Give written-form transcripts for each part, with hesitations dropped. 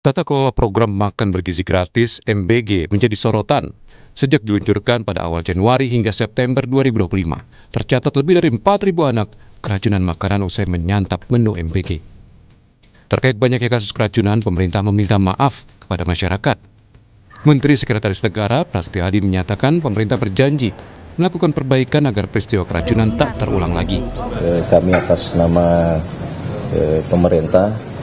Tata kelola program makan bergizi gratis (MBG) menjadi sorotan. Sejak diluncurkan pada awal Januari hingga September 2025, tercatat lebih dari 4.000 anak keracunan makanan usai menyantap menu MBG. Terkait banyaknya kasus keracunan, pemerintah meminta maaf kepada masyarakat. Menteri Sekretaris Negara Prasetyo Adi menyatakan pemerintah berjanji melakukan perbaikan agar peristiwa keracunan tak terulang lagi. Kami atas nama pemerintah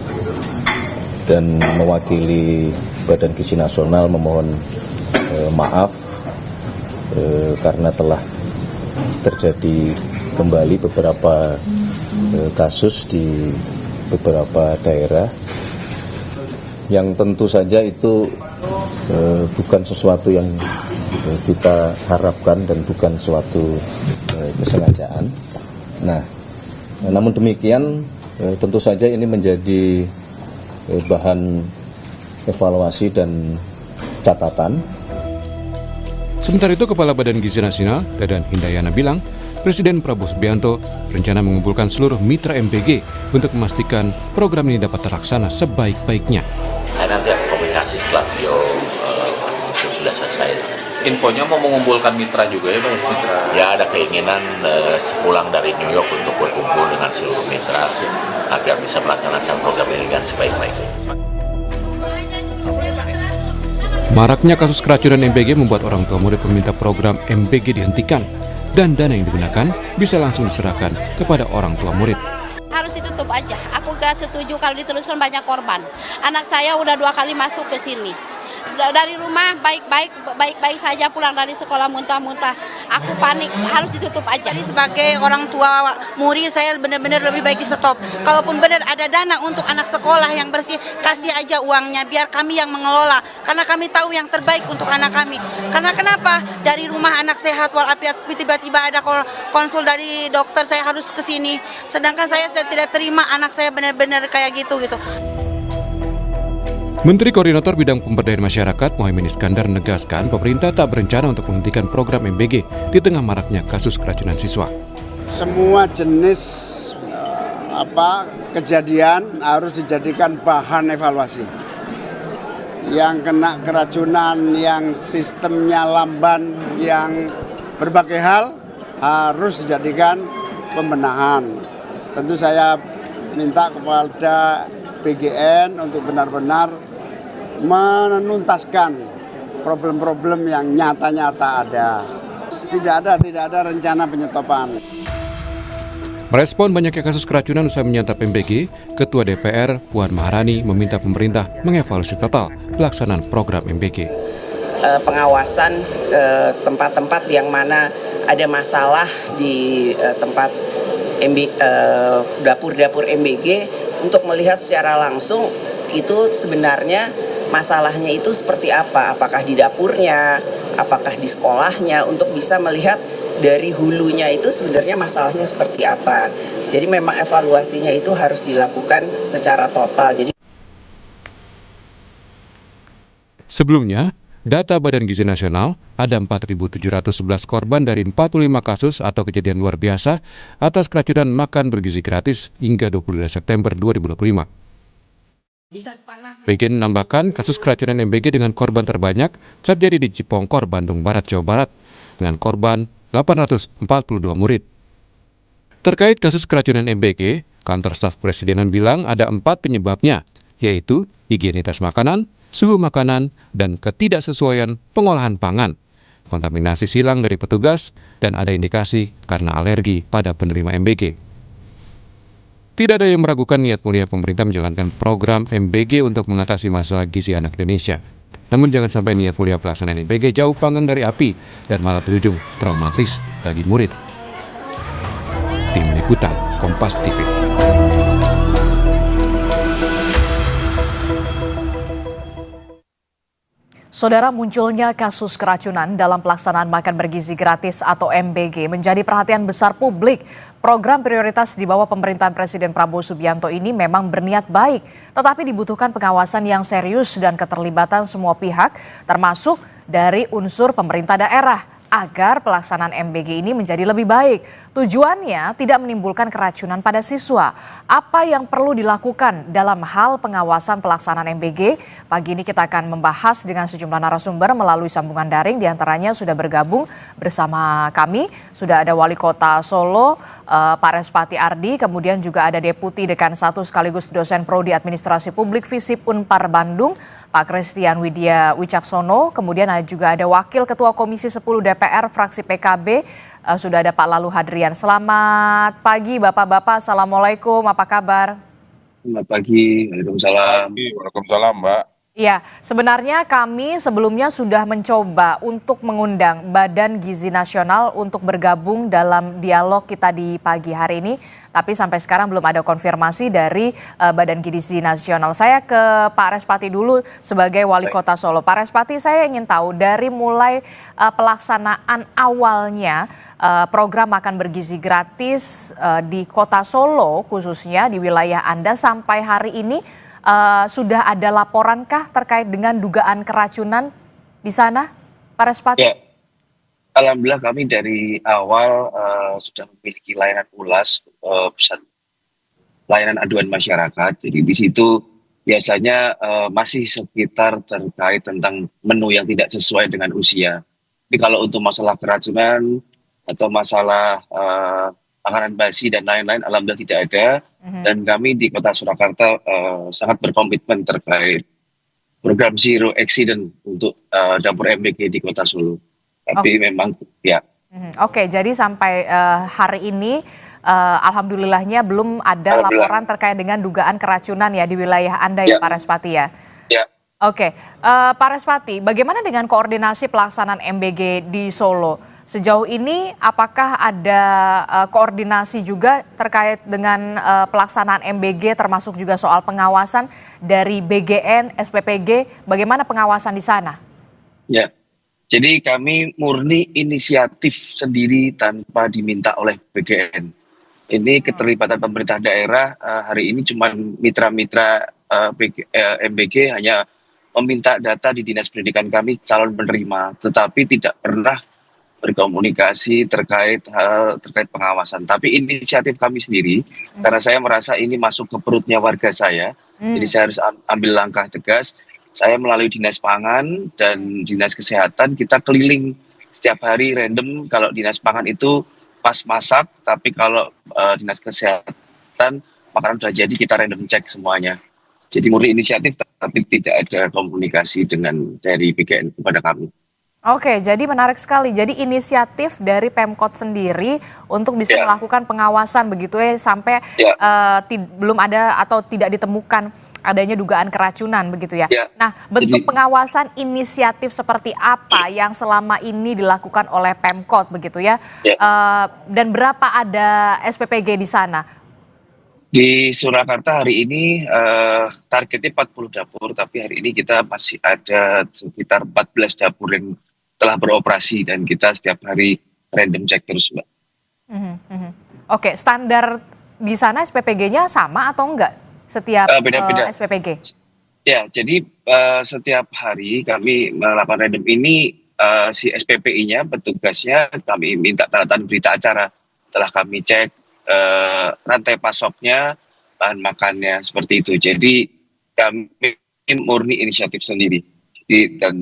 dan mewakili Badan Gizi Nasional memohon maaf karena telah terjadi kembali beberapa kasus di beberapa daerah yang tentu saja itu bukan sesuatu yang kita harapkan dan bukan suatu kesengajaan. Nah, namun demikian tentu saja ini menjadi bahan evaluasi dan catatan. Sementara itu, Kepala Badan Gizi Nasional, Dadan Hindayana bilang, Presiden Prabowo Subianto berencana mengumpulkan seluruh mitra MBG untuk memastikan program ini dapat terlaksana sebaik-baiknya. Saya nanti akan komunikasi setelah video sudah selesai. Infonya mau mengumpulkan mitra juga ya Pak? Mitra. Ya, ada keinginan sepulang dari New York untuk berkumpul dengan seluruh mitra agar bisa melaksanakan program ini dengan sebaik-baiknya. Maraknya kasus keracunan MBG membuat orang tua murid meminta program MBG dihentikan dan dana yang digunakan bisa langsung diserahkan kepada orang tua murid. Harus ditutup aja. Aku gak setuju kalau diteruskan banyak korban. Anak saya udah 2 kali masuk ke sini. Dari rumah baik-baik saja, pulang dari sekolah muntah-muntah. Aku panik, harus ditutup aja. Jadi sebagai orang tua murid, saya benar-benar lebih baik di stop. Kalaupun benar ada dana untuk anak sekolah yang bersih, kasih aja uangnya biar kami yang mengelola. Karena kami tahu yang terbaik untuk anak kami. Karena kenapa? Dari rumah anak sehat walafiat tiba-tiba ada konsul dari dokter, saya harus ke sini. Sedangkan saya tidak terima anak saya benar-benar kayak gitu. Menteri Koordinator Bidang Pemberdayaan Masyarakat Muhaimin Iskandar menegaskan pemerintah tak berencana untuk menghentikan program MBG di tengah maraknya kasus keracunan siswa. Semua jenis kejadian harus dijadikan bahan evaluasi. Yang kena keracunan, yang sistemnya lamban, yang berbagai hal harus dijadikan pembenahan. Tentu saya minta kepada PGN untuk benar-benar menuntaskan problem-problem yang nyata-nyata ada. Tidak ada rencana penyetopan. Merespon banyaknya kasus keracunan usai menyantap MBG, Ketua DPR Puan Maharani meminta pemerintah mengevaluasi total pelaksanaan program MBG. Pengawasan tempat-tempat yang mana ada masalah di tempat dapur-dapur MBG untuk melihat secara langsung itu sebenarnya masalahnya itu seperti apa, apakah di dapurnya, apakah di sekolahnya, untuk bisa melihat dari hulunya itu sebenarnya masalahnya seperti apa. Jadi memang evaluasinya itu harus dilakukan secara total. Sebelumnya, data Badan Gizi Nasional ada 4.711 korban dari 45 kasus atau kejadian luar biasa atas keracunan makan bergizi gratis hingga 22 September 2025. PGN menambahkan kasus keracunan MBG dengan korban terbanyak terjadi di Cipongkor, Bandung Barat, Jawa Barat, dengan korban 842 murid. Terkait kasus keracunan MBG, Kantor Staf Presidenan bilang ada 4 penyebabnya, yaitu higienitas makanan, suhu makanan, dan ketidaksesuaian pengolahan pangan, kontaminasi silang dari petugas, dan ada indikasi karena alergi pada penerima MBG. Tidak ada yang meragukan niat mulia pemerintah menjalankan program MBG untuk mengatasi masalah gizi anak Indonesia. Namun jangan sampai niat mulia pelaksanaan MBG jauh panggang dari api dan malah berujung traumatis bagi murid. Tim Liputan Kompas TV. Saudara, munculnya kasus keracunan dalam pelaksanaan makan bergizi gratis atau MBG menjadi perhatian besar publik. Program prioritas di bawah pemerintahan Presiden Prabowo Subianto ini memang berniat baik, tetapi dibutuhkan pengawasan yang serius dan keterlibatan semua pihak, termasuk dari unsur pemerintah daerah. agar pelaksanaan MBG ini menjadi lebih baik. Tujuannya tidak menimbulkan keracunan pada siswa. Apa yang perlu dilakukan dalam hal pengawasan pelaksanaan MBG? Pagi ini kita akan membahas dengan sejumlah narasumber melalui sambungan daring. Di antaranya sudah bergabung bersama kami, sudah ada Wali Kota Solo, Pak Respati Ardi, kemudian juga ada Deputi Dekan 1 sekaligus dosen Prodi Administrasi Publik FISIP Unpar Bandung, Pak Christian Widya Wicaksono, kemudian juga ada Wakil Ketua Komisi 10 DPR fraksi PKB, sudah ada Pak Lalu Hadrian. Selamat pagi Bapak-Bapak, Assalamualaikum, apa kabar? Selamat pagi, Waalaikumsalam. Waalaikumsalam, Mbak. Ya, sebenarnya kami sebelumnya sudah mencoba untuk mengundang Badan Gizi Nasional untuk bergabung dalam dialog kita di pagi hari ini, tapi sampai sekarang belum ada konfirmasi dari Badan Gizi Nasional. Saya ke Pak Respati dulu sebagai Wali Kota Solo. Pak Respati, saya ingin tahu dari mulai pelaksanaan awalnya program makan bergizi gratis di Kota Solo, khususnya di wilayah Anda sampai hari ini, sudah ada laporankah terkait dengan dugaan keracunan di sana, Pak Respati? Ya, alhamdulillah kami dari awal sudah memiliki layanan ULAS, pusat layanan aduan masyarakat. Jadi di situ biasanya masih sekitar terkait tentang menu yang tidak sesuai dengan usia. Tapi kalau untuk masalah keracunan atau masalah makanan basi dan lain-lain, alhamdulillah tidak ada. Dan kami di Kota Surakarta sangat berkomitmen terkait program Zero Accident untuk dapur MBG di Kota Solo. Tapi memang ya. Oke, jadi sampai hari ini alhamdulillahnya belum ada laporan terkait dengan dugaan keracunan ya di wilayah Anda ya, Pak Respati ya. Ya. Oke, Pak Respati, bagaimana dengan koordinasi pelaksanaan MBG di Solo? Sejauh ini apakah ada koordinasi juga terkait dengan pelaksanaan MBG termasuk juga soal pengawasan dari BGN, SPPG, bagaimana pengawasan di sana? Ya, jadi kami murni inisiatif sendiri tanpa diminta oleh BGN. Ini keterlibatan pemerintah daerah hari ini cuma mitra-mitra MBG hanya meminta data di Dinas Pendidikan kami calon penerima, tetapi tidak pernah berkomunikasi terkait pengawasan. Tapi inisiatif kami sendiri, karena saya merasa ini masuk ke perutnya warga saya, jadi saya harus ambil langkah tegas. Saya melalui Dinas Pangan dan Dinas Kesehatan, kita keliling setiap hari random. Kalau Dinas Pangan itu pas masak, tapi kalau Dinas Kesehatan makanan sudah jadi, kita random cek semuanya. Jadi murni inisiatif, tapi tidak ada komunikasi dari BGN kepada kami. Oke, jadi menarik sekali. Jadi inisiatif dari Pemkot sendiri untuk bisa melakukan pengawasan begitu ya sampai belum ada atau tidak ditemukan adanya dugaan keracunan begitu ya. Nah, bentuk pengawasan inisiatif seperti apa yang selama ini dilakukan oleh Pemkot begitu ya? Dan berapa ada SPPG di sana? Di Surakarta hari ini targetnya 40 dapur, tapi hari ini kita masih ada sekitar 14 dapur yang telah beroperasi dan kita setiap hari random check terus, Mbak. Oke, standar di sana SPPG-nya sama atau enggak setiap beda-beda. SPPG? Ya, jadi setiap hari kami melakukan random ini, si SPPI-nya, petugasnya kami minta tanda tangan berita acara. Telah kami cek rantai pasoknya, bahan makannya, seperti itu. Jadi kami murni inisiatif sendiri. Dan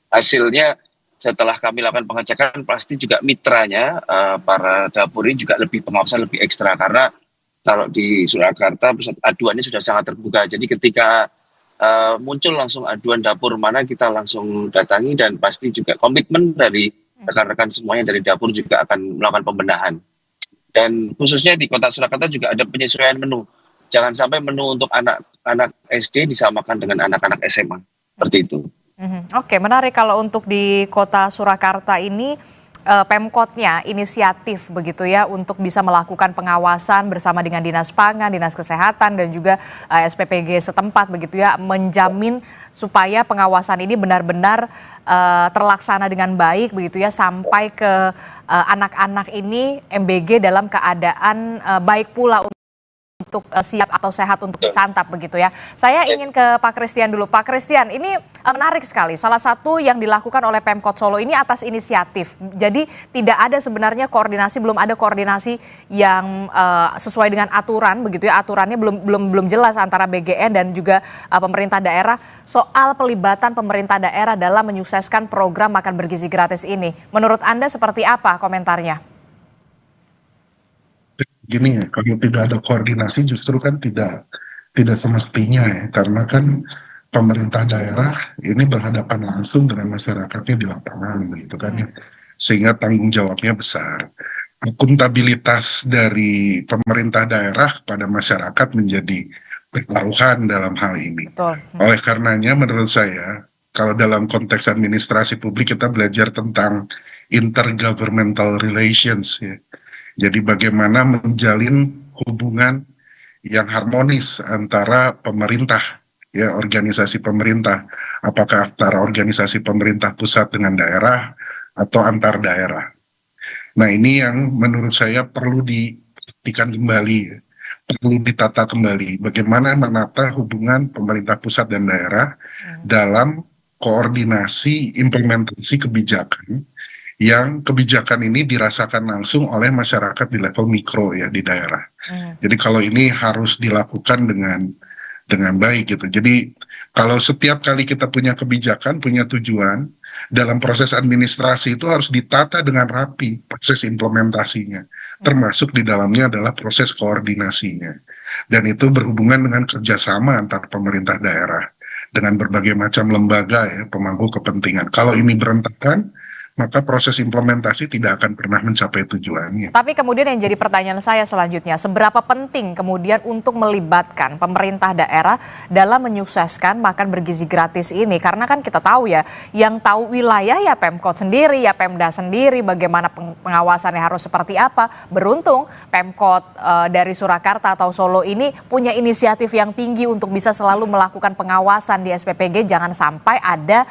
hasilnya setelah kami lakukan pengecekan, pasti juga mitranya, para dapur ini juga lebih pengawasan lebih ekstra. Karena kalau di Surakarta pusat aduannya sudah sangat terbuka. Jadi ketika muncul langsung aduan dapur mana, kita langsung datangi dan pasti juga komitmen dari rekan-rekan semuanya dari dapur juga akan melakukan pembenahan. Dan khususnya di Kota Surakarta juga ada penyesuaian menu. Jangan sampai menu untuk anak-anak SD disamakan dengan anak-anak SMA. Seperti itu. Oke, menarik kalau untuk di Kota Surakarta ini Pemkotnya inisiatif begitu ya untuk bisa melakukan pengawasan bersama dengan Dinas Pangan, Dinas Kesehatan dan juga SPPG setempat begitu ya, menjamin supaya pengawasan ini benar-benar terlaksana dengan baik begitu ya sampai ke anak-anak ini MBG dalam keadaan baik pula untuk untuk siap atau sehat untuk disantap begitu ya. Saya ingin ke Pak Christian dulu. Pak Christian, ini menarik sekali. Salah satu yang dilakukan oleh Pemkot Solo ini atas inisiatif. Jadi tidak ada sebenarnya koordinasi, belum ada koordinasi yang sesuai dengan aturan begitu ya. Aturannya belum jelas antara BGN dan juga pemerintah daerah soal pelibatan pemerintah daerah dalam menyukseskan program makan bergizi gratis ini. Menurut Anda seperti apa komentarnya? Gini ya, kalau tidak ada koordinasi justru kan tidak semestinya ya, karena kan pemerintah daerah ini berhadapan langsung dengan masyarakatnya di lapangan gitu kan ya, sehingga tanggung jawabnya besar. Akuntabilitas dari pemerintah daerah pada masyarakat menjadi pertaruhan dalam hal ini. Betul. Oleh karenanya menurut saya, kalau dalam konteks administrasi publik kita belajar tentang intergovernmental relations ya. Jadi bagaimana menjalin hubungan yang harmonis antara pemerintah, ya organisasi pemerintah, apakah antara organisasi pemerintah pusat dengan daerah atau antar daerah. Nah ini yang menurut saya perlu diperhatikan kembali, perlu ditata kembali, bagaimana menata hubungan pemerintah pusat dan daerah dalam koordinasi implementasi kebijakan, yang kebijakan ini dirasakan langsung oleh masyarakat di level mikro ya di daerah. Jadi kalau ini harus dilakukan dengan baik gitu. Jadi kalau setiap kali kita punya kebijakan, punya tujuan, dalam proses administrasi itu harus ditata dengan rapi proses implementasinya. Termasuk di dalamnya adalah proses koordinasinya. Dan itu berhubungan dengan kerjasama antar pemerintah daerah dengan berbagai macam lembaga ya pemangku kepentingan. Kalau ini berantakan, maka proses implementasi tidak akan pernah mencapai tujuannya. Tapi kemudian yang jadi pertanyaan saya selanjutnya, seberapa penting kemudian untuk melibatkan pemerintah daerah dalam menyukseskan makan bergizi gratis ini? Karena kan kita tahu ya, yang tahu wilayah ya Pemkot sendiri, ya Pemda sendiri, bagaimana pengawasannya harus seperti apa. Beruntung Pemkot dari Surakarta atau Solo ini punya inisiatif yang tinggi untuk bisa selalu melakukan pengawasan di SPPG, jangan sampai ada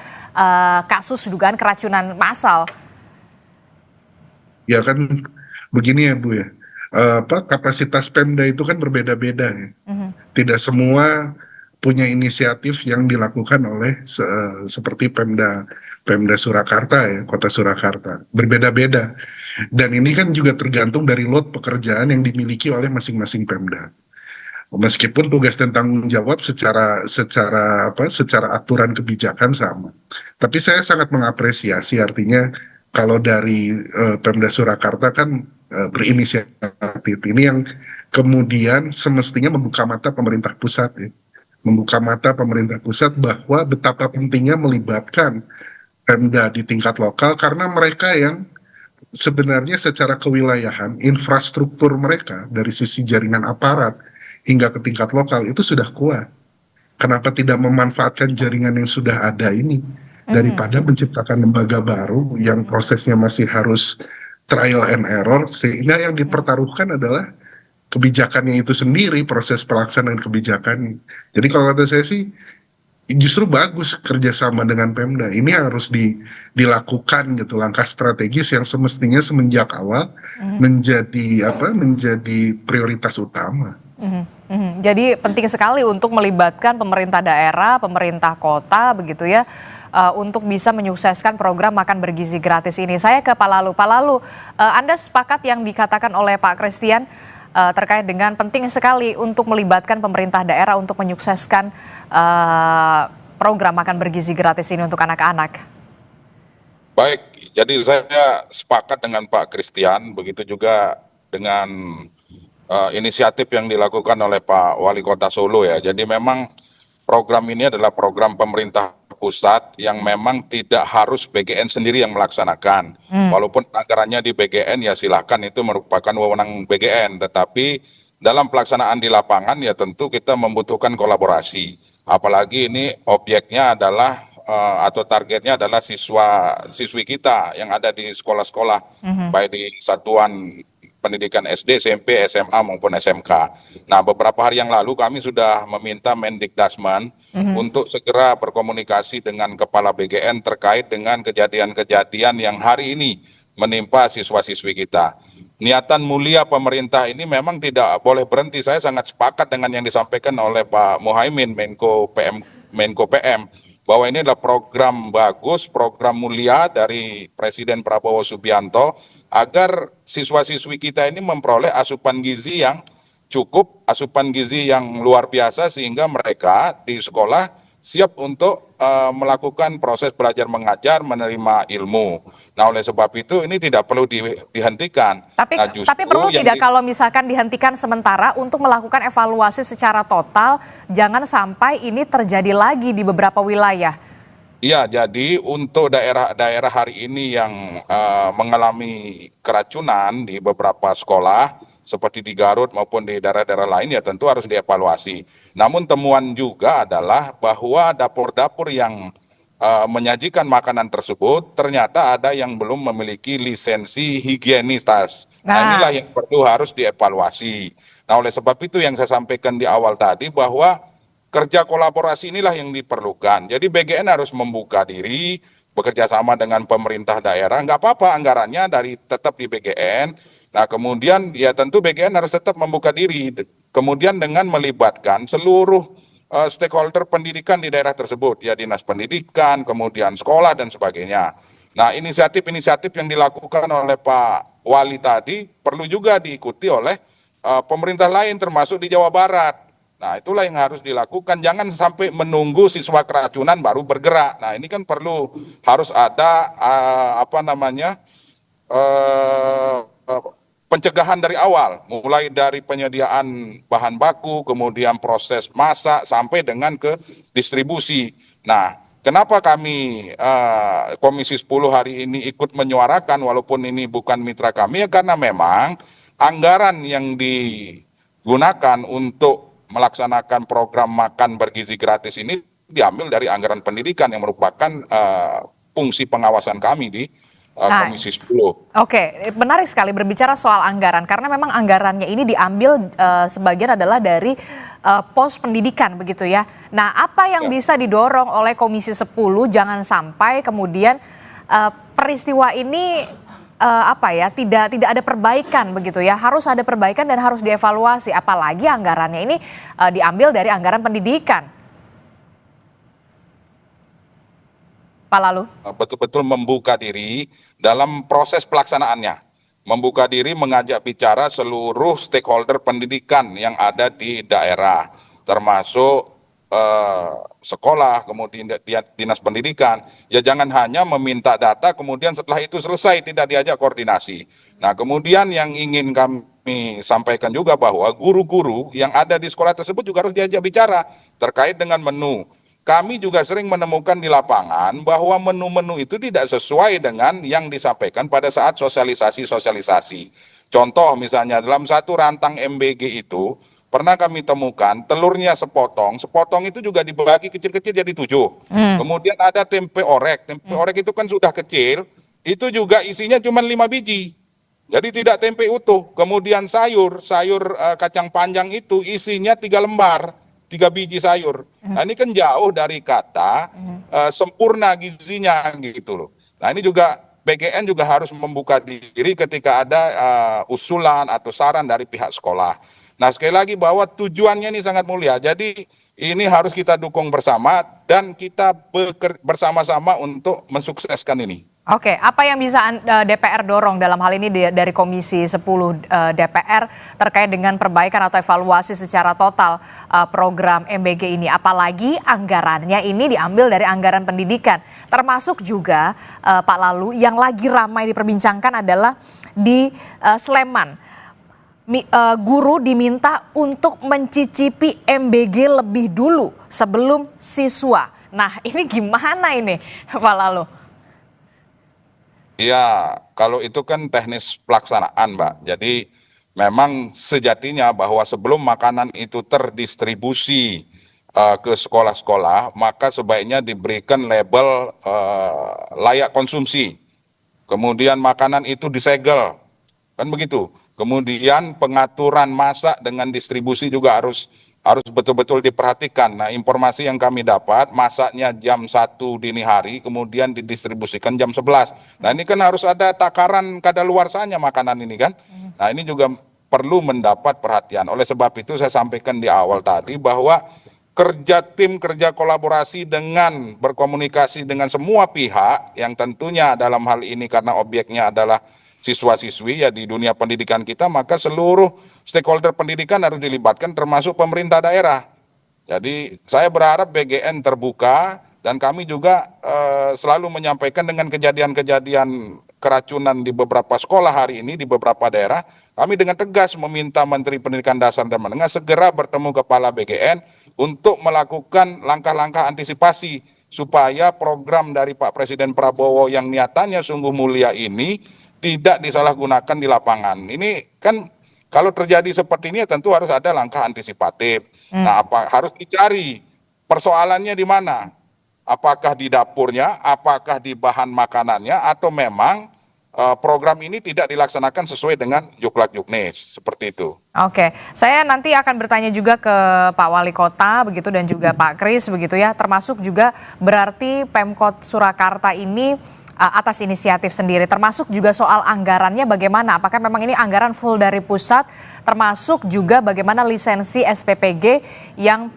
kasus dugaan keracunan massal. Ya kan begini ya Bu ya, kapasitas Pemda itu kan berbeda-beda ya. Tidak semua punya inisiatif yang dilakukan oleh seperti Pemda Surakarta ya, Kota Surakarta. Berbeda-beda. Dan ini kan juga tergantung dari load pekerjaan yang dimiliki oleh masing-masing Pemda. Meskipun tugas dan tanggung jawab secara aturan kebijakan sama. Tapi saya sangat mengapresiasi, artinya kalau dari Pemda Surakarta kan berinisiatif ini yang kemudian semestinya membuka mata pemerintah pusat ya. Membuka mata pemerintah pusat bahwa betapa pentingnya melibatkan Pemda di tingkat lokal, karena mereka yang sebenarnya secara kewilayahan infrastruktur mereka dari sisi jaringan aparat hingga ke tingkat lokal itu sudah kuat. Kenapa tidak memanfaatkan jaringan yang sudah ada ini daripada menciptakan lembaga baru yang prosesnya masih harus trial and error, sehingga yang dipertaruhkan adalah kebijakannya itu sendiri, proses pelaksanaan kebijakan. Jadi kalau kata saya sih justru bagus kerjasama dengan Pemda. Ini harus dilakukan gitu, langkah strategis yang semestinya semenjak awal menjadi prioritas utama. Jadi penting sekali untuk melibatkan pemerintah daerah, pemerintah kota begitu ya, untuk bisa menyukseskan program makan bergizi gratis ini. Saya ke Pak Lalu. Pak Lalu, Anda sepakat yang dikatakan oleh Pak Christian terkait dengan penting sekali untuk melibatkan pemerintah daerah untuk menyukseskan program makan bergizi gratis ini untuk anak-anak? Baik, jadi saya sepakat dengan Pak Christian, begitu juga dengan inisiatif yang dilakukan oleh Pak Wali Kota Solo ya. Jadi memang program ini adalah program pemerintah pusat yang memang tidak harus BGN sendiri yang melaksanakan. Walaupun anggarannya di BGN ya silakan, itu merupakan wewenang BGN. Tetapi dalam pelaksanaan di lapangan ya tentu kita membutuhkan kolaborasi. Apalagi ini objeknya adalah atau targetnya adalah siswi kita yang ada di sekolah-sekolah, baik di satuan pendidikan SD, SMP, SMA maupun SMK. Nah, beberapa hari yang lalu kami sudah meminta Mendikdasmen untuk segera berkomunikasi dengan Kepala BGN terkait dengan kejadian-kejadian yang hari ini menimpa siswa-siswi kita. niatan mulia pemerintah ini memang tidak boleh berhenti. Saya sangat sepakat dengan yang disampaikan oleh Pak Muhaimin, Menko PM, bahwa ini adalah program bagus, program mulia dari Presiden Prabowo Subianto agar siswa-siswi kita ini memperoleh asupan gizi yang cukup, asupan gizi yang luar biasa sehingga mereka di sekolah siap untuk melakukan proses belajar mengajar, menerima ilmu. Nah, oleh sebab itu ini tidak perlu dihentikan. Tapi, Nah, tapi perlu tidak kalau misalkan dihentikan sementara untuk melakukan evaluasi secara total, jangan sampai ini terjadi lagi di beberapa wilayah. Iya, jadi untuk daerah-daerah hari ini yang mengalami keracunan di beberapa sekolah, seperti di Garut maupun di daerah-daerah lain, ya tentu harus dievaluasi. Namun temuan juga adalah bahwa dapur-dapur yang menyajikan makanan tersebut ternyata ada yang belum memiliki lisensi higienitas. Nah, inilah yang perlu harus dievaluasi. Nah, oleh sebab itu yang saya sampaikan di awal tadi bahwa kerja kolaborasi inilah yang diperlukan. Jadi BGN harus membuka diri, bekerja sama dengan pemerintah daerah. Nggak apa-apa anggarannya tetap di BGN. Nah, kemudian ya tentu BGN harus tetap membuka diri. Kemudian dengan melibatkan seluruh stakeholder pendidikan di daerah tersebut, ya dinas pendidikan, kemudian sekolah dan sebagainya. Nah, inisiatif-inisiatif yang dilakukan oleh Pak Wali tadi perlu juga diikuti oleh pemerintah lain termasuk di Jawa Barat. Nah, itulah yang harus dilakukan. Jangan sampai menunggu siswa keracunan baru bergerak. Nah, ini kan harus ada pencegahan dari awal, mulai dari penyediaan bahan baku, kemudian proses masak, sampai dengan ke distribusi. Nah, kenapa kami Komisi 10 hari ini ikut menyuarakan, walaupun ini bukan mitra kami, ya karena memang anggaran yang digunakan untuk melaksanakan program makan bergizi gratis ini diambil dari anggaran pendidikan yang merupakan fungsi pengawasan kami di Komisi 10. Oke, menarik sekali berbicara soal anggaran karena memang anggarannya ini diambil sebagian adalah dari pos pendidikan begitu ya. Nah, apa yang bisa didorong oleh Komisi 10 jangan sampai kemudian peristiwa ini tidak ada perbaikan begitu ya. Harus ada perbaikan dan harus dievaluasi apalagi anggarannya ini diambil dari anggaran pendidikan. Pak Lalu? Betul-betul membuka diri dalam proses pelaksanaannya. Membuka diri mengajak bicara seluruh stakeholder pendidikan yang ada di daerah. Termasuk sekolah, kemudian dinas pendidikan. Ya jangan hanya meminta data, kemudian setelah itu selesai tidak diajak koordinasi. Nah, kemudian yang ingin kami sampaikan juga bahwa guru-guru yang ada di sekolah tersebut juga harus diajak bicara terkait dengan menu. Kami juga sering menemukan di lapangan bahwa menu-menu itu tidak sesuai dengan yang disampaikan pada saat sosialisasi. Contoh misalnya dalam satu rantang MBG itu pernah kami temukan telurnya sepotong itu juga dibagi kecil-kecil jadi 7. Kemudian ada tempe orek itu kan sudah kecil, itu juga isinya cuma 5 biji. Jadi tidak tempe utuh. Kemudian sayur kacang panjang itu isinya 3 lembar. 3 biji sayur. Nah, ini kan jauh dari kata sempurna gizinya gitu loh. Nah, ini juga BGN juga harus membuka diri ketika ada usulan atau saran dari pihak sekolah. Nah, sekali lagi bahwa tujuannya ini sangat mulia. Jadi ini harus kita dukung bersama dan kita bersama-sama untuk mensukseskan ini. Oke, apa yang bisa DPR dorong dalam hal ini dari Komisi 10 DPR terkait dengan perbaikan atau evaluasi secara total program MBG ini? Apalagi anggarannya ini diambil dari anggaran pendidikan. Termasuk juga Pak Lalu yang lagi ramai diperbincangkan adalah di Sleman. Guru diminta untuk mencicipi MBG lebih dulu sebelum siswa. Nah, ini gimana ini Pak Lalu? Ya, kalau itu kan teknis pelaksanaan, Mbak. Jadi memang sejatinya bahwa sebelum makanan itu terdistribusi ke sekolah-sekolah, maka sebaiknya diberikan label layak konsumsi. Kemudian makanan itu disegel, kan begitu. Kemudian pengaturan masak dengan distribusi juga harus harus betul-betul diperhatikan. Nah, informasi yang kami dapat, masaknya jam 1 dini hari, kemudian didistribusikan jam 11. Nah, ini kan harus ada takaran kadaluarsanya makanan ini kan. Nah, ini juga perlu mendapat perhatian. Oleh sebab itu saya sampaikan di awal tadi bahwa kerja kolaborasi dengan berkomunikasi dengan semua pihak yang tentunya dalam hal ini karena objeknya adalah siswa-siswi ya di dunia pendidikan kita, maka seluruh stakeholder pendidikan harus dilibatkan termasuk pemerintah daerah. Jadi saya berharap BGN terbuka dan kami juga selalu menyampaikan dengan kejadian-kejadian keracunan di beberapa sekolah hari ini di beberapa daerah, kami dengan tegas meminta Menteri Pendidikan Dasar dan Menengah segera bertemu Kepala BGN untuk melakukan langkah-langkah antisipasi supaya program dari Pak Presiden Prabowo yang niatannya sungguh mulia ini tidak disalahgunakan di lapangan. Ini kan kalau terjadi seperti ini tentu harus ada langkah antisipatif. Nah, harus dicari persoalannya di mana? Apakah di dapurnya, apakah di bahan makanannya, atau memang program ini tidak dilaksanakan sesuai dengan Juklak-Juknis, seperti itu. Oke, saya nanti akan bertanya juga ke Pak Wali Kota begitu dan juga Pak Kris begitu ya, termasuk juga berarti Pemkot Surakarta ini atas inisiatif sendiri, termasuk juga soal anggarannya bagaimana, apakah memang ini anggaran full dari pusat, termasuk juga bagaimana lisensi SPPG yang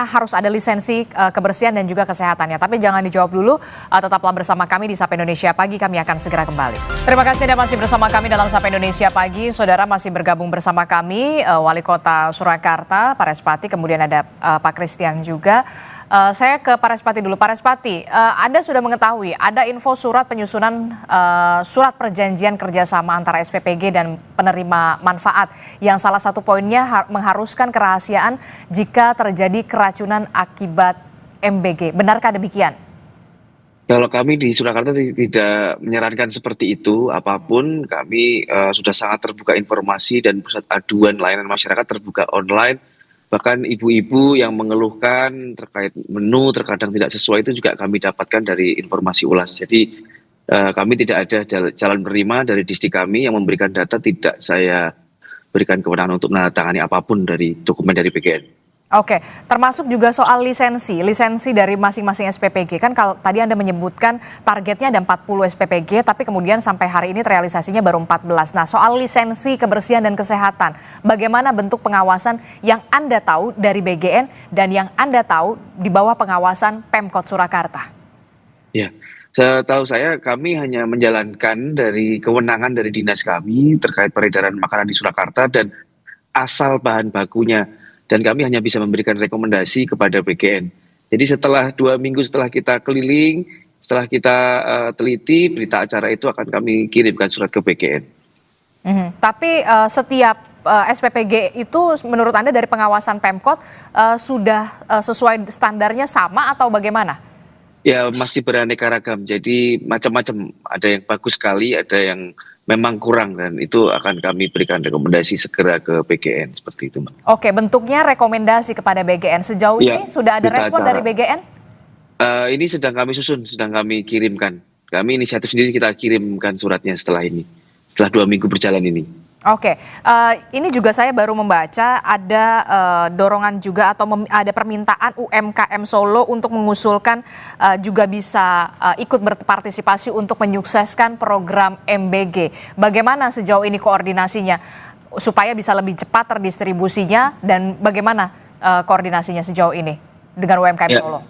harus ada lisensi kebersihan dan juga kesehatannya. Tapi jangan dijawab dulu, tetaplah bersama kami di Sapa Indonesia Pagi, kami akan segera kembali. Terima kasih Anda masih bersama kami dalam Sapa Indonesia Pagi. Saudara masih bergabung bersama kami, Wali Kota Surakarta, Pak Respati, kemudian ada Pak Christian juga. Saya ke Pak Respati dulu. Pak Respati, Anda sudah mengetahui ada info surat penyusunan surat perjanjian kerjasama antara SPPG dan penerima manfaat yang salah satu poinnya mengharuskan kerahasiaan jika terjadi keracunan akibat MBG. Benarkah demikian? Kalau kami di Surakarta tidak menyarankan seperti itu, apapun kami sudah sangat terbuka informasi dan pusat aduan layanan masyarakat terbuka online. Bahkan ibu-ibu yang mengeluhkan terkait menu terkadang tidak sesuai itu juga kami dapatkan dari informasi ulas. Jadi kami tidak ada jalan berima dari distrik kami yang memberikan data, tidak saya berikan kewenangan untuk menandatangani apapun dari dokumen dari BGN. Oke, termasuk juga soal lisensi dari masing-masing SPPG. Kan kalau tadi Anda menyebutkan targetnya ada 40 SPPG, tapi kemudian sampai hari ini realisasinya baru 14. Nah, soal lisensi kebersihan dan kesehatan, bagaimana bentuk pengawasan yang Anda tahu dari BGN dan yang Anda tahu di bawah pengawasan Pemkot Surakarta? Ya, setahu saya kami hanya menjalankan dari kewenangan dari dinas kami terkait peredaran makanan di Surakarta dan asal bahan bakunya. Dan kami hanya bisa memberikan rekomendasi kepada BGN. Jadi setelah 2 minggu setelah kita keliling, setelah kita teliti, berita acara itu akan kami kirimkan surat ke BGN. Tapi setiap SPPG itu menurut Anda dari pengawasan Pemkot sudah sesuai standarnya sama atau bagaimana? Ya masih beraneka ragam, jadi macam-macam. Ada yang bagus sekali, ada yang memang kurang, dan itu akan kami berikan rekomendasi segera ke BGN seperti itu, Mbak. Oke, bentuknya rekomendasi kepada BGN. Sejauh ini sudah ada respon dari BGN? Ini sedang kami susun, sedang kami kirimkan. Kami inisiatif sendiri kita kirimkan suratnya setelah ini, setelah 2 minggu berjalan ini. Oke, ini juga saya baru membaca ada dorongan juga atau ada permintaan UMKM Solo untuk mengusulkan juga bisa ikut berpartisipasi untuk menyukseskan program MBG. Bagaimana sejauh ini koordinasinya supaya bisa lebih cepat terdistribusinya dan bagaimana koordinasinya sejauh ini dengan UMKM Solo?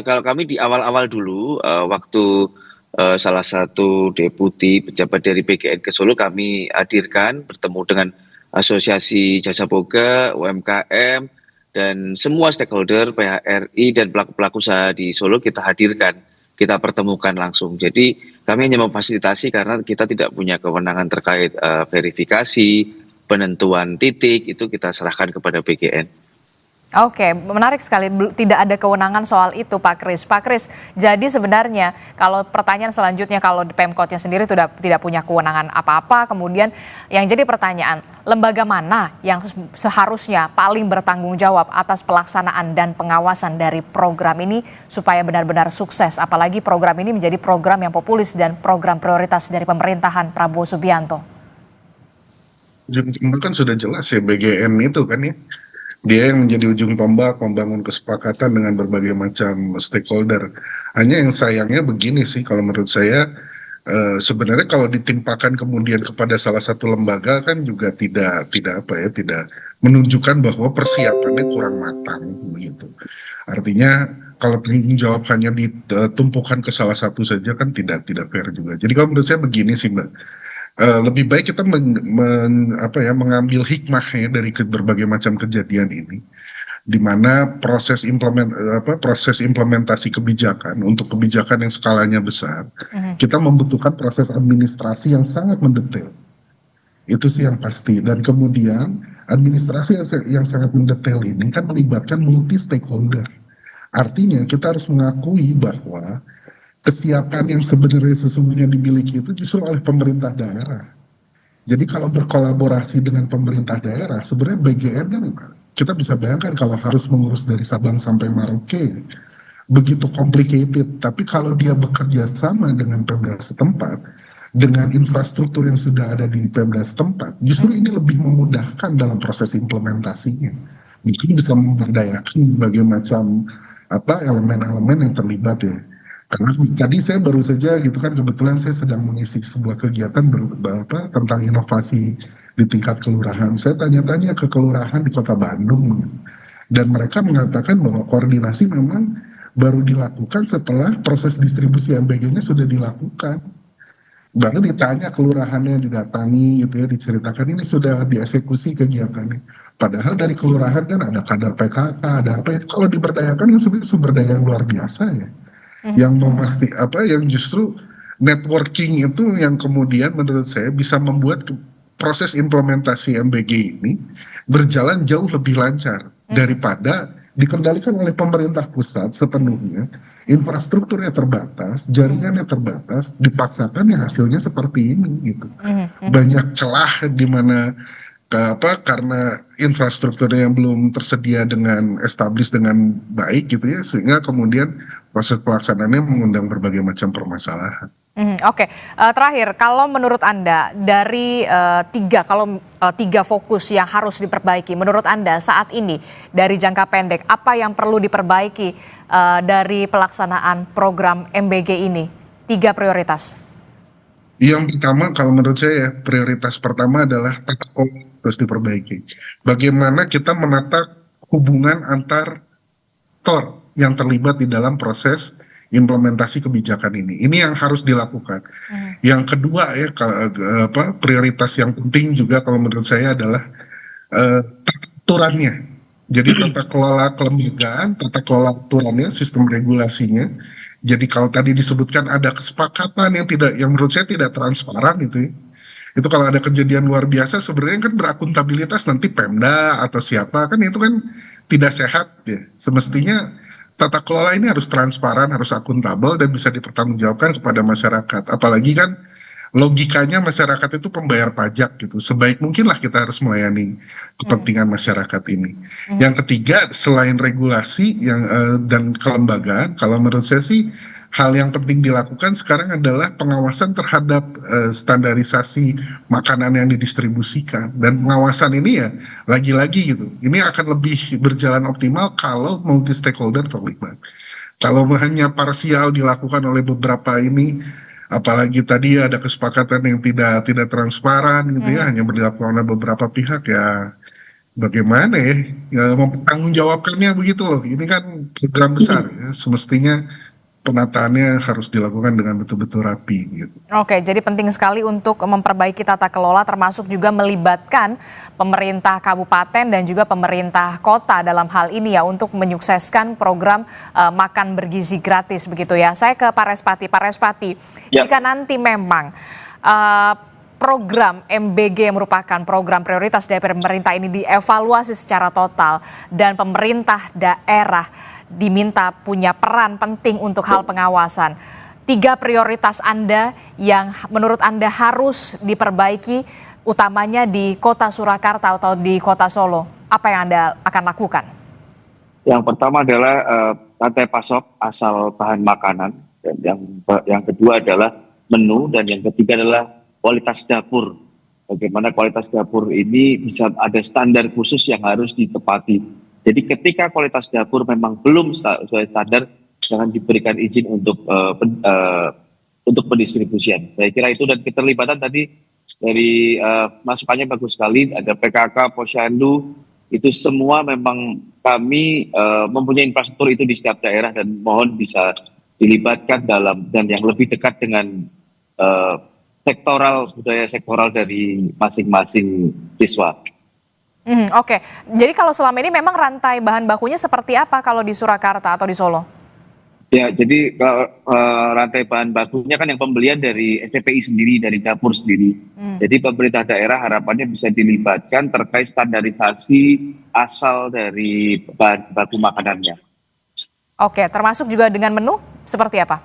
Kalau kami di awal-awal dulu waktu salah satu deputi pejabat dari BGN ke Solo kami hadirkan bertemu dengan Asosiasi Jasa Boga, UMKM, dan semua stakeholder PHRI dan pelaku-pelaku usaha di Solo kita hadirkan, kita pertemukan langsung. Jadi kami hanya memfasilitasi karena kita tidak punya kewenangan terkait verifikasi, penentuan titik, itu kita serahkan kepada BGN. Oke, menarik sekali. Tidak ada kewenangan soal itu, Pak Kris. Pak Kris, jadi sebenarnya kalau pertanyaan selanjutnya kalau Pemkotnya sendiri tidak punya kewenangan apa-apa, kemudian yang jadi pertanyaan, lembaga mana yang seharusnya paling bertanggung jawab atas pelaksanaan dan pengawasan dari program ini supaya benar-benar sukses, apalagi program ini menjadi program yang populis dan program prioritas dari pemerintahan Prabowo Subianto? Kan sudah jelas ya BGN itu kan ya. Dia yang menjadi ujung tombak membangun kesepakatan dengan berbagai macam stakeholder. Hanya yang sayangnya begini sih, kalau menurut saya sebenarnya kalau ditimpakan kemudian kepada salah satu lembaga kan juga tidak tidak menunjukkan bahwa persiapannya kurang matang begitu. Artinya kalau tanggung jawab hanya ditumpukan ke salah satu saja kan tidak fair juga. Jadi kalau menurut saya begini sih Mbak. Lebih baik kita mengambil hikmahnya dari berbagai macam kejadian ini, di mana proses implementasi kebijakan untuk kebijakan yang skalanya besar, kita membutuhkan proses administrasi yang sangat mendetail. Itu sih yang pasti. Dan kemudian administrasi yang sangat mendetail ini kan melibatkan multi stakeholder. Artinya kita harus mengakui bahwa kesiapan yang sebenarnya sesungguhnya dimiliki itu justru oleh pemerintah daerah. Jadi kalau berkolaborasi dengan pemerintah daerah, sebenarnya BGN kan kita bisa bayangkan kalau harus mengurus dari Sabang sampai Merauke, begitu complicated. Tapi kalau dia bekerja sama dengan Pemda setempat, dengan infrastruktur yang sudah ada di Pemda setempat, justru ini lebih memudahkan dalam proses implementasinya. Mungkin bisa memberdayakan berbagai macam elemen-elemen yang terlibat ya. Karena tadi saya baru saja gitu kan, kebetulan saya sedang mengisi sebuah kegiatan tentang inovasi di tingkat kelurahan. Saya tanya-tanya ke kelurahan di Kota Bandung dan mereka mengatakan bahwa koordinasi memang baru dilakukan setelah proses distribusi MBG-nya sudah dilakukan. Baru ditanya kelurahannya, didatangi gitu ya, diceritakan ini sudah dieksekusi kegiatannya. Padahal dari kelurahan kan ada kadar PKK, ada apa ya. Kalau diberdayakan kan sebenarnya sumber daya yang luar biasa ya. Yang yang justru networking itu yang kemudian menurut saya bisa membuat proses implementasi MBG ini berjalan jauh lebih lancar daripada dikendalikan oleh pemerintah pusat sepenuhnya, infrastrukturnya terbatas, jaringannya terbatas, dipaksakan yang hasilnya seperti ini gitu. Banyak celah di mana karena infrastrukturnya yang belum tersedia dengan established dengan baik gitu ya, sehingga kemudian proses pelaksanaannya mengundang berbagai macam permasalahan. Oke. Terakhir, kalau menurut Anda dari tiga fokus yang harus diperbaiki, menurut Anda saat ini dari jangka pendek apa yang perlu diperbaiki dari pelaksanaan program MBG ini? 3 prioritas. Yang pertama, kalau menurut saya prioritas pertama adalah tata kelola harus diperbaiki. Bagaimana kita menata hubungan antar aktor yang terlibat di dalam proses implementasi kebijakan ini. Ini yang harus dilakukan. Yang kedua ya, prioritas yang penting juga kalau menurut saya adalah tata aturannya. Jadi tata kelola kelembagaan, tata kelola aturannya, sistem regulasinya. Jadi kalau tadi disebutkan ada kesepakatan yang menurut saya tidak transparan itu ya. Itu kalau ada kejadian luar biasa sebenarnya kan berakuntabilitas nanti Pemda atau siapa, kan itu kan tidak sehat ya. Semestinya tata kelola ini harus transparan, harus akuntabel dan bisa dipertanggungjawabkan kepada masyarakat. Apalagi kan logikanya masyarakat itu pembayar pajak gitu. Sebaik mungkinlah kita harus melayani kepentingan masyarakat ini. Yang ketiga, selain regulasi dan kelembagaan, kalau menurut saya sih hal yang penting dilakukan sekarang adalah pengawasan terhadap standarisasi makanan yang didistribusikan. Dan pengawasan ini ya lagi-lagi gitu, ini akan lebih berjalan optimal kalau multi stakeholder terlibat. Kalau hanya parsial dilakukan oleh beberapa ini, apalagi tadi ada kesepakatan yang tidak transparan gitu ya, hanya dilakukan oleh beberapa pihak ya, bagaimana ya mempertanggungjawabkannya begitu loh. Ini kan program besar ya, semestinya penataannya harus dilakukan dengan betul-betul rapi gitu. Oke, jadi penting sekali untuk memperbaiki tata kelola termasuk juga melibatkan pemerintah kabupaten dan juga pemerintah kota dalam hal ini ya untuk menyukseskan program makan bergizi gratis begitu ya. Saya ke Pak Respati. Pak Respati, jika nanti memang program MBG yang merupakan program prioritas dari pemerintah ini dievaluasi secara total dan pemerintah daerah diminta punya peran penting untuk hal pengawasan. 3 prioritas Anda yang menurut Anda harus diperbaiki utamanya di Kota Surakarta atau di Kota Solo. Apa yang Anda akan lakukan? Yang pertama adalah rantai pasok asal bahan makanan, dan yang kedua adalah menu, dan yang ketiga adalah kualitas dapur bagaimana kualitas dapur ini bisa ada standar khusus yang harus ditepati. Jadi ketika kualitas dapur memang belum sesuai standar, jangan diberikan izin untuk pendistribusian. Saya kira itu, dan keterlibatan tadi dari masukannya bagus sekali. Ada PKK, Posyandu, itu semua memang kami mempunyai infrastruktur itu di setiap daerah dan mohon bisa dilibatkan dalam dan yang lebih dekat dengan budaya sektoral dari masing-masing siswa. Oke, jadi kalau selama ini memang rantai bahan bakunya seperti apa kalau di Surakarta atau di Solo? Ya, jadi rantai bahan bakunya kan yang pembelian dari SPPI sendiri, dari dapur sendiri. Jadi pemerintah daerah harapannya bisa dilibatkan terkait standarisasi asal dari bahan baku makanannya. Oke, termasuk juga dengan menu seperti apa?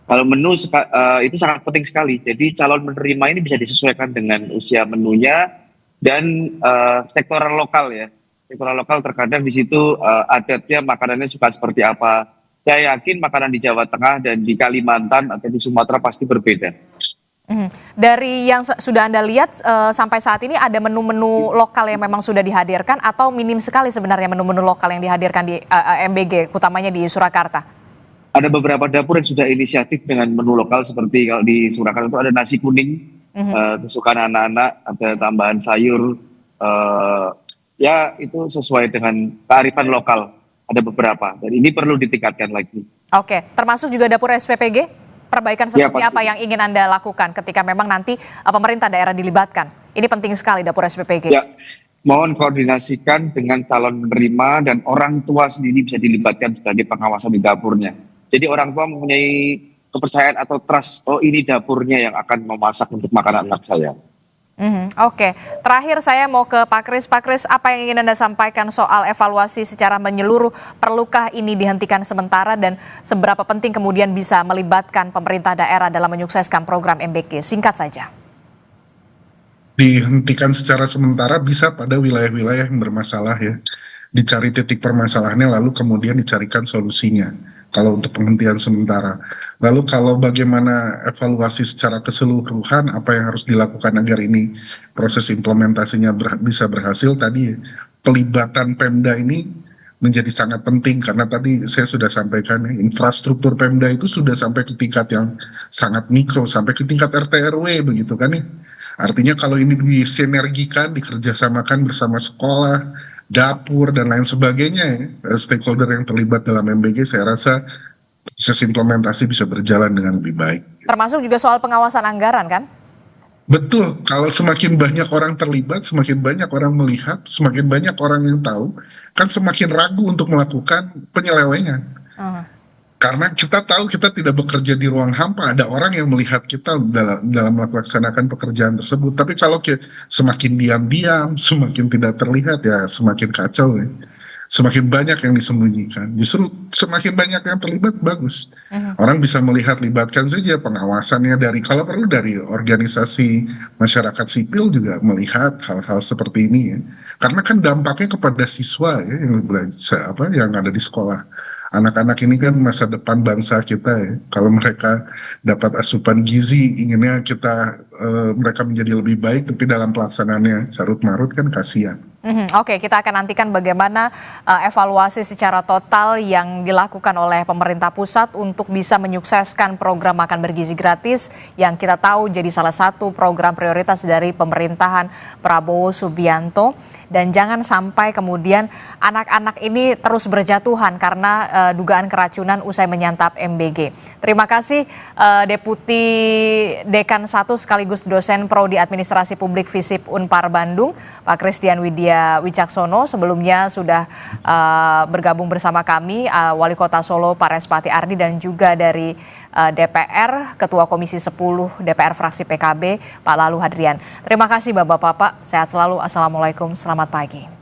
Kalau menu itu sangat penting sekali. Jadi calon menerima ini bisa disesuaikan dengan usia menunya dan sektoral lokal ya. Sektoral lokal terkadang di situ adatnya makanannya suka seperti apa. Saya yakin makanan di Jawa Tengah dan di Kalimantan atau di Sumatera pasti berbeda. Dari yang sudah Anda lihat sampai saat ini ada menu-menu lokal yang memang sudah dihadirkan atau minim sekali sebenarnya menu-menu lokal yang dihadirkan di MBG, utamanya di Surakarta? Ada beberapa dapur yang sudah inisiatif dengan menu lokal, seperti kalau di Surakarta itu ada nasi kuning, kesukaan anak-anak, ada tambahan sayur, ya itu sesuai dengan kearifan lokal. Ada beberapa, dan ini perlu ditingkatkan lagi. Oke, termasuk juga dapur SPPG? Perbaikan seperti apa yang ingin Anda lakukan ketika memang nanti pemerintah daerah dilibatkan? Ini penting sekali dapur SPPG. Ya, mohon koordinasikan dengan calon penerima dan orang tua sendiri bisa dilibatkan sebagai pengawasan di dapurnya. Jadi orang tua mempunyai kepercayaan atau trust, oh ini dapurnya yang akan memasak untuk makanan anak saya. Oke, terakhir saya mau ke Pak Kris. Pak Kris, apa yang ingin Anda sampaikan soal evaluasi secara menyeluruh? Perlukah ini dihentikan sementara dan seberapa penting kemudian bisa melibatkan pemerintah daerah dalam menyukseskan program MBG? Singkat saja. Dihentikan secara sementara bisa pada wilayah-wilayah yang bermasalah ya. Dicari titik permasalahannya lalu kemudian dicarikan solusinya. Kalau untuk penghentian sementara. Lalu kalau bagaimana evaluasi secara keseluruhan apa yang harus dilakukan agar ini proses implementasinya bisa berhasil, tadi pelibatan Pemda ini menjadi sangat penting karena tadi saya sudah sampaikan infrastruktur Pemda itu sudah sampai ke tingkat yang sangat mikro, sampai ke tingkat RT RW begitu kan ya. Artinya kalau ini disinergikan, dikerjasamakan bersama sekolah, dapur dan lain sebagainya ya, stakeholder yang terlibat dalam MBG, saya rasa proses implementasi bisa berjalan dengan lebih baik. Termasuk juga soal pengawasan anggaran kan? Betul, kalau semakin banyak orang terlibat, semakin banyak orang melihat, semakin banyak orang yang tahu, kan semakin ragu untuk melakukan penyelewengan. Karena kita tahu kita tidak bekerja di ruang hampa, ada orang yang melihat kita dalam melaksanakan pekerjaan tersebut. Tapi kalau semakin diam-diam, semakin tidak terlihat ya semakin kacau ya. Semakin banyak yang disembunyikan, justru semakin banyak yang terlibat bagus. Orang bisa melihat, libatkan saja pengawasannya dari, kalau perlu dari organisasi masyarakat sipil juga melihat hal-hal seperti ini ya. Karena kan dampaknya kepada siswa ya yang belajar yang ada di sekolah. Anak-anak ini kan masa depan bangsa kita ya. Kalau mereka dapat asupan gizi, inginnya mereka menjadi lebih baik, tapi dalam pelaksanaannya carut marut kan kasihan. Oke, kita akan nantikan bagaimana evaluasi secara total yang dilakukan oleh pemerintah pusat untuk bisa menyukseskan program makan bergizi gratis yang kita tahu jadi salah satu program prioritas dari pemerintahan Prabowo Subianto. Dan jangan sampai kemudian anak-anak ini terus berjatuhan karena dugaan keracunan usai menyantap MBG. Terima kasih Deputi Dekan 1 sekaligus dosen Prodi Administrasi Publik FISIP Unpar Bandung, Pak Christian Widya Wicaksono. Sebelumnya sudah bergabung bersama kami Wali Kota Solo Pak Respati Ardi dan juga dari DPR Ketua Komisi 10 DPR fraksi PKB Pak Lalu Hadrian. Terima kasih Bapak-bapak, sehat selalu. Assalamualaikum, selamat pagi.